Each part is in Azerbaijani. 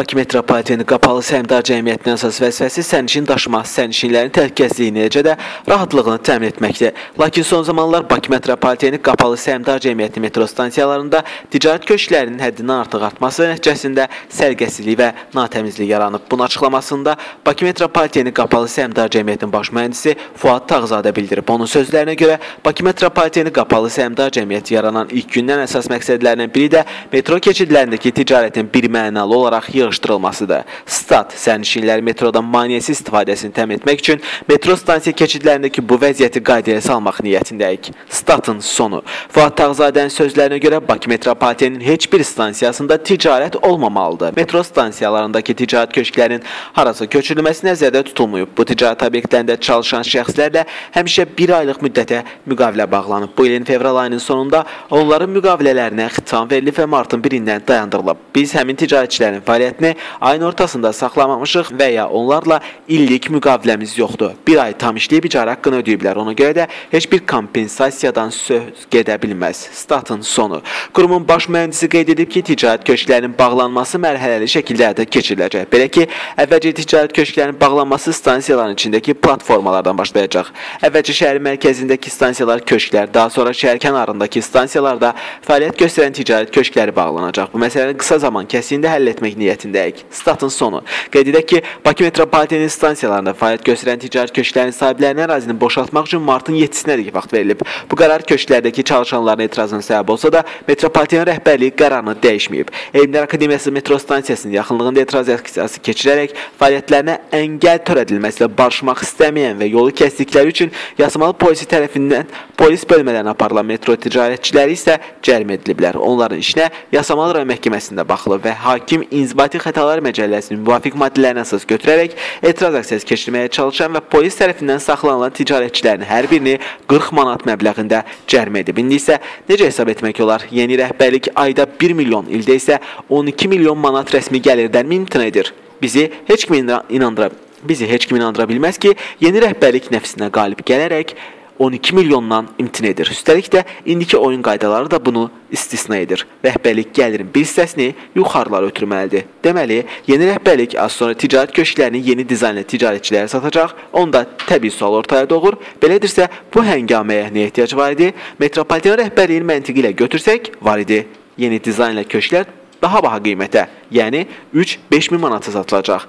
Bakı Metropoliteni Qapalı Səhmdar Cəmiyyətinin əsas vəzifəsi sərnişin daşıma, sərnişinlərin təhlükəsizliyini, eləcə də rahatlığını təmin etməkdir. Lakin son zamanlar Bakı Metropoliteni Qapalı Səhmdar Cəmiyyəti metro stansiyalarında ticarət köşklərinin həddindən artıq artması nəticəsində səliqəsizlik və natəmizlik yaranıb. Bunun açıqlamasında Bakı Metropoliteni Qapalı Səhmdar Cəmiyyətinin baş mühəndisi Fuad Tağzadə bildirib. Onun sözlərinə görə Bakı Metropoliteni Qapalı Səhmdar Cəmiyyəti yaranan ilk gündən əsas məqsədlərindən biri də metro keçidlərindəki ticarətin birmənalı olaraq yığışdırılmasıdır. Stat sərnişinləri metrodan maneəsiz istifadəsini təmin etmək üçün metro stansiya keçidlərindəki bu vəziyyəti qaydaya salmaq niyyətindəyik. Statın sonu. Fuad Tağzadənin sözlərinə görə Bakı Metropoliteninin heç bir stansiyasında ticarət olmamalıdır. Metro stansiyalarındakı ticarət köşklərinin harasa köçürülməsi nəzərdə tutulmayıb. Bu ticarət obyektlərində çalışan şəxslərlə həmişə bir aylıq müddətə müqavilə bağlanıb. Bu ilin fevral ayının sonunda onların müqavilələrinə xitam verilib və martın 1-dən dayandırılıb. Biz həmin ticarətçilərin fəaliyyətini ayın ortasında saxlamamışıq və ya onlarla illik müqaviləmiz yoxdur. Bir ay tam işləyib icarə haqqını ödəyiblər. Ona görə də heç bir kompensasiyadan söz gedə bilməz. Statın sonu. Qurumun baş mühəndisi qeyd edib ki, ticarət köşklərinin bağlanması mərhələli şəkildə həyata keçiriləcək. Belə ki, əvvəlcə ticarət köşklərinin bağlanması stansiyaların içindəki platformalardan başlayacaq. Əvvəlcə şəhərin mərkəzindəki stansiyalar köşklər, daha sonra şəhər kənarındakı stansiyalarda fəaliyyət göstərən ticarət köşkləri bağlanacaq. Bu məsələni qısa zaman kəsiyində həll etmək niyyətindəyik. Statın sonu. Qeyd edək ki, Bakı Metropoliteni stansiyalarında fəaliyyət göstərən ticarət köşklərinin sahiblərinə ərazini boşaltmaq üçün martın 7-sinədək vaxt verilib. Bu qərar köşklərdəki çalışanların etirazına səbəb olsa da, Metropoliten rəhbərliyi qərarını dəyişməyib. Elmlər Akademiyası metro stansiyasının yaxınlığında etiraz aksiyası keçirərək fəaliyyətlərinə əngəl törədilməsilə barışmaq istəməyən və yolu kəsdikləri üçün Yasamalı polisi tərəfindən polis bölmələrinə aparılan metro ticarətçiləri isə cərimə ediliblər. Onların işinə Yasamalı rayon məhkəməsində baxılıb və hakim İnzibati Xətalar Məcəlləsinin müvafiq maddələrinə əsas götürərək etiraz aksiyası keçirməyə çalışan və polis tərəfindən saxlanılan ticarətçilərin hər birini 40 manat məbləğində cərimə edib. İndi isə necə hesab etmək olar? Yeni rəhbərlik ayda 1 milyon, ildə isə 12 milyon manat rəsmi gəlirdən imtina edir. Bizi heç kim inandıra bilməz ki, yeni rəhbərlik nəfsinə qalib gələrək 12 milyondan imtina edir. Üstəlik də indiki oyun qaydaları da bunu istisna edir. Rəhbərlik gəlirin bir hissəsini yuxarılara ötürməlidir. Deməli, yeni rəhbərlik az sonra ticarət köşklərini yeni dizaynlı ticarətçilərə satacaq. Onda təbii sual ortaya doğur. Belədirsə, bu həngaməyə nə ehtiyac var idi? Metropoliten rəhbərliyin məntiqi ilə götürsək, var idi. Yeni dizaynlı köşklər daha baha qiymətə, yəni 3-5 min manata satılacaq.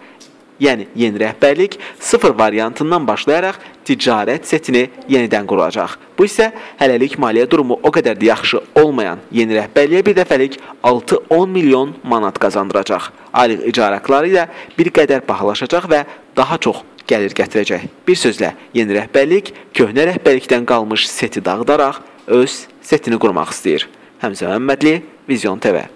Yəni, yeni rəhbərlik 0 variantından başlayaraq ticarət setini yenidən quracaq. Bu isə hələlik maliyyə durumu o qədər də yaxşı olmayan yeni rəhbərliyə bir dəfəlik 6-10 milyon manat qazandıracaq. Aylıq icarə haqları ilə bir qədər bahalaşacaq və daha çox gəlir gətirəcək. Bir sözlə, yeni rəhbərlik köhnə rəhbərlikdən qalmış seti dağıdaraq öz setini qurmaq istəyir. Həmzə Məmmədli, Vizyon TV.